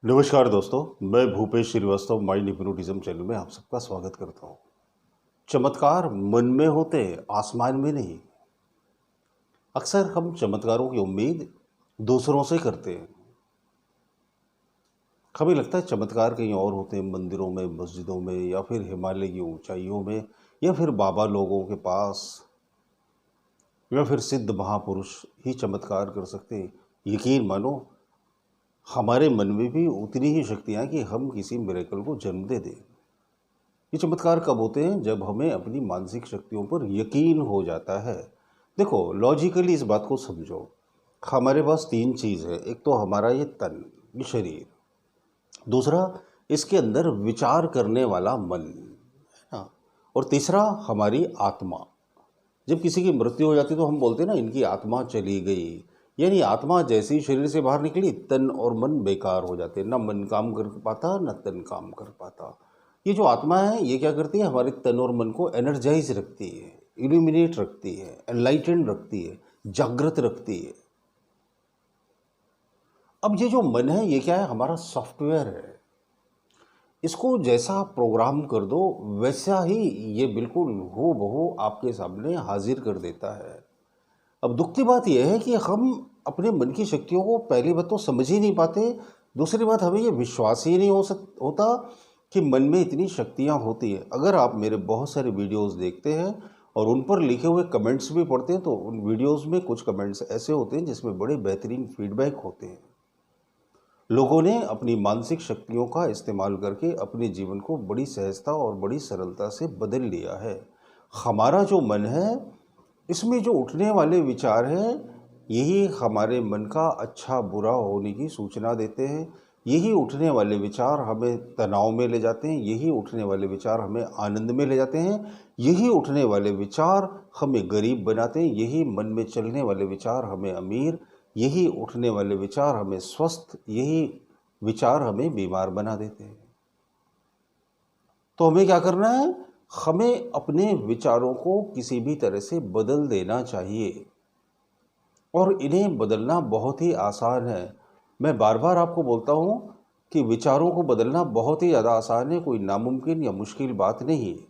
नमस्कार दोस्तों, मैं Bhupesh Shrivastava mind hypnotism channel में आप सबका स्वागत करता हूँ। चमत्कार मन में होते हैं, आसमान में नहीं। अक्सर हम चमत्कारों की उम्मीद दूसरों से करते हैं। हमें लगता है चमत्कार कहीं और होते हैं, मंदिरों में, मस्जिदों में, या फिर हिमालय की ऊंचाइयों में, या फिर बाबा लोगों के पास, या फिर सिद्ध महापुरुष ही चमत्कार कर सकते हैं। यकीन मानो, हमारे मन में भी उतनी ही शक्तियाँ हैं कि हम किसी मिरेकल को जन्म दे दें। ये चमत्कार कब होते हैं? जब हमें अपनी मानसिक शक्तियों पर यकीन हो जाता है। देखो, लॉजिकली इस बात को समझो। हमारे पास तीन चीज़ है। एक तो हमारा ये तन, ये शरीर। दूसरा, इसके अंदर विचार करने वाला मन, है ना। और तीसरा, हमारी आत्मा। जब किसी की मृत्यु हो जाती है तो हम बोलते हैं ना, इनकी आत्मा चली गई। यानी आत्मा जैसे ही शरीर से बाहर निकली, तन और मन बेकार हो जाते हैं। ना मन काम कर पाता, ना तन काम कर पाता। ये जो आत्मा है, ये क्या करती है? हमारे तन और मन को एनर्जाइज रखती है, इल्यूमिनेट रखती है, एनलाइटेंड रखती है, जागृत रखती है। अब ये जो मन है, ये क्या है? हमारा सॉफ्टवेयर है। इसको जैसा प्रोग्राम कर दो, वैसा ही ये बिल्कुल हूबहू आपके सामने हाजिर कर देता है। अब दुख की बात यह है कि हम अपने मन की शक्तियों को पहली बात तो समझ ही नहीं पाते। दूसरी बात, हमें ये विश्वास ही नहीं होता कि मन में इतनी शक्तियाँ होती हैं। अगर आप मेरे बहुत सारे वीडियोस देखते हैं और उन पर लिखे हुए कमेंट्स भी पढ़ते हैं, तो उन वीडियोस में कुछ कमेंट्स ऐसे होते हैं जिसमें बड़े बेहतरीन फीडबैक होते हैं। लोगों ने अपनी मानसिक शक्तियों का इस्तेमाल करके अपने जीवन को बड़ी सहजता और बड़ी सरलता से बदल लिया है। हमारा जो मन है, इसमें जो उठने वाले विचार हैं, यही हमारे मन का अच्छा बुरा होने की सूचना देते हैं। यही उठने वाले विचार हमें तनाव में ले जाते हैं। यही उठने वाले विचार हमें आनंद में ले जाते हैं। यही उठने वाले विचार हमें गरीब बनाते हैं। यही मन में चलने वाले विचार हमें अमीर, यही उठने वाले विचार हमें स्वस्थ, यही विचार हमें बीमार बना देते हैं। तो हमें क्या करना है? हमें अपने विचारों को किसी भी तरह से बदल देना चाहिए, और इन्हें बदलना बहुत ही आसान है। मैं बार बार आपको बोलता हूँ कि विचारों को बदलना बहुत ही ज़्यादा आसान है, कोई नामुमकिन या मुश्किल बात नहीं है।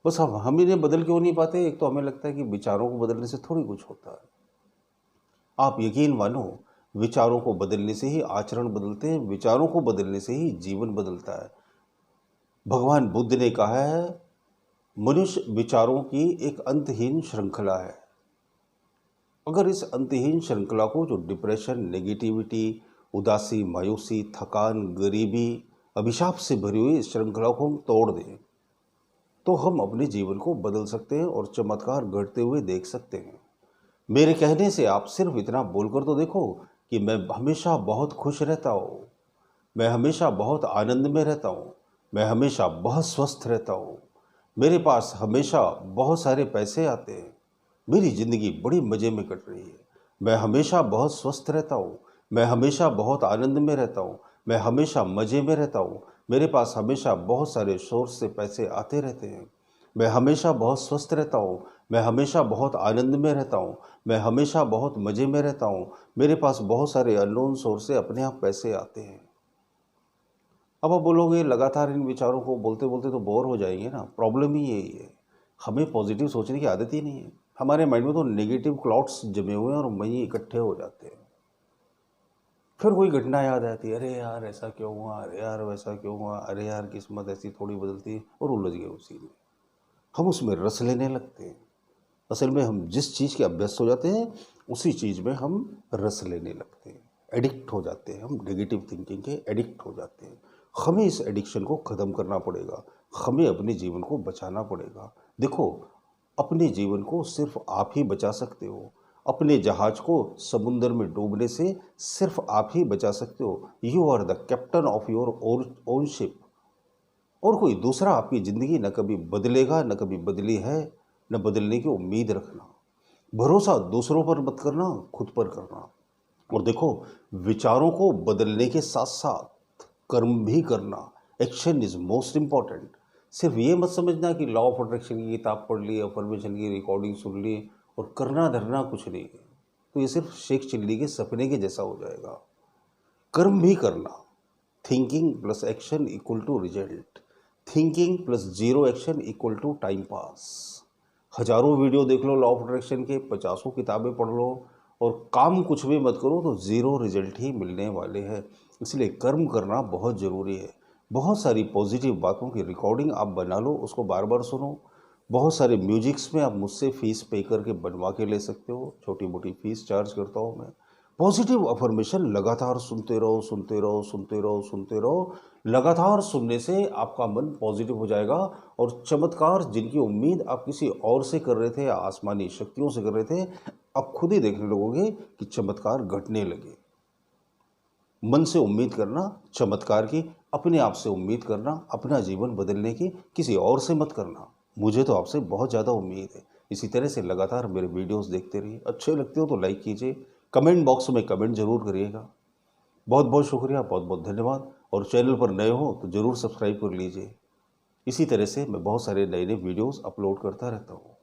बस हम इन्हें बदल क्यों नहीं पाते? एक तो हमें लगता है कि विचारों को बदलने से थोड़ी कुछ होता है। आप यकीन मानो, विचारों को बदलने से ही आचरण बदलते हैं, विचारों को बदलने से ही जीवन बदलता है। भगवान बुद्ध ने कहा है, मनुष्य विचारों की एक अंतहीन श्रृंखला है। अगर इस अंतहीन श्रृंखला को, जो डिप्रेशन, नेगेटिविटी, उदासी, मायूसी, थकान, गरीबी, अभिशाप से भरी हुई इस श्रृंखला को हम तोड़ दें, तो हम अपने जीवन को बदल सकते हैं और चमत्कार घटते हुए देख सकते हैं। मेरे कहने से आप सिर्फ इतना बोलकर तो देखो कि मैं हमेशा बहुत खुश रहता हूँ, मैं हमेशा बहुत आनंद में रहता हूँ, मैं हमेशा बहुत स्वस्थ रहता हूँ, मेरे पास हमेशा बहुत सारे पैसे आते हैं, मेरी ज़िंदगी बड़ी मज़े में कट रही है, मैं हमेशा बहुत स्वस्थ रहता हूँ, मैं हमेशा बहुत आनंद में रहता हूँ, मैं हमेशा मज़े में रहता हूँ, मेरे पास हमेशा बहुत सारे सोर्स से पैसे आते रहते हैं, मैं हमेशा बहुत स्वस्थ रहता हूँ, मैं हमेशा बहुत आनंद में रहता हूँ, मैं हमेशा बहुत मज़े में रहता हूँ, मेरे पास बहुत सारे अननोन सोर्स से अपने आप पैसे आते हैं। अब आप बोलोगे लगातार इन विचारों को बोलते बोलते तो बोर हो जाएंगे ना। प्रॉब्लम ही यही है, हमें पॉजिटिव सोचने की आदत ही नहीं है। हमारे माइंड में तो नेगेटिव क्लॉट्स जमे हुए हैं और वहीं इकट्ठे हो जाते हैं। फिर कोई घटना याद आती है, अरे यार ऐसा क्यों हुआ, अरे यार वैसा क्यों हुआ, अरे यार किस्मत ऐसी थोड़ी बदलती है, और उलझ गए उसी में। हम उसमें रस लेने लगते हैं। असल में हम जिस चीज़ के अभ्यस्त हो जाते हैं, उसी चीज़ में हम रस लेने लगते हैं, एडिक्ट हो जाते हैं। हम नेगेटिव थिंकिंग के एडिक्ट हो जाते हैं। हमें इस एडिक्शन को ख़त्म करना पड़ेगा, हमें अपने जीवन को बचाना पड़ेगा। देखो, अपने जीवन को सिर्फ आप ही बचा सकते हो। अपने जहाज को समुंदर में डूबने से सिर्फ आप ही बचा सकते हो। You are the captain of your own ship. और कोई दूसरा आपकी ज़िंदगी न कभी बदलेगा, न कभी बदली है, न बदलने की उम्मीद रखना। भरोसा दूसरों पर मत करना, खुद पर करना। और देखो, विचारों को बदलने के साथ साथ कर्म भी करना। Action is most important. सिर्फ ये मत समझना कि लॉ ऑफ अट्रैक्शन की किताब पढ़ ली, अफर्मेशन की रिकॉर्डिंग सुन ली और करना धरना कुछ नहीं है, तो ये सिर्फ शेख चिल्ली के सपने के जैसा हो जाएगा। कर्म भी करना। Thinking plus action equal to result, thinking plus zero action equal to time pass. हजारों वीडियो देख लो लॉ ऑफ अट्रैक्शन के, 50 किताबें पढ़ लो और काम कुछ भी मत करो तो ज़ीरो रिजल्ट ही मिलने वाले हैं। इसलिए कर्म करना बहुत ज़रूरी है। बहुत सारी पॉजिटिव बातों की रिकॉर्डिंग आप बना लो, उसको बार बार सुनो। बहुत सारे म्यूजिक्स में आप मुझसे फ़ीस पे करके बनवा के ले सकते हो, छोटी मोटी फ़ीस चार्ज करता हूँ मैं। पॉजिटिव अफर्मेशन लगातार सुनते रहो, सुनते रहो, सुनते रहो, सुनते रहो। लगातार सुनने से आपका मन पॉजिटिव हो जाएगा और चमत्कार जिनकी उम्मीद आप किसी और से कर रहे थे या आसमानी शक्तियों से कर रहे थे, आप खुद ही देखने लगोगे कि चमत्कार घटने लगे। मन से उम्मीद करना चमत्कार की, अपने आप से उम्मीद करना अपना जीवन बदलने की, किसी और से मत करना। मुझे तो आपसे बहुत ज़्यादा उम्मीद है। इसी तरह से लगातार मेरे वीडियोस देखते रहिए। अच्छे लगते हो तो लाइक कीजिए, कमेंट बॉक्स में कमेंट जरूर करिएगा। बहुत बहुत शुक्रिया, बहुत बहुत धन्यवाद। और चैनल पर नए हो तो ज़रूर सब्सक्राइब कर लीजिए। इसी तरह से मैं बहुत सारे नए नए वीडियोस अपलोड करता रहता हूँ।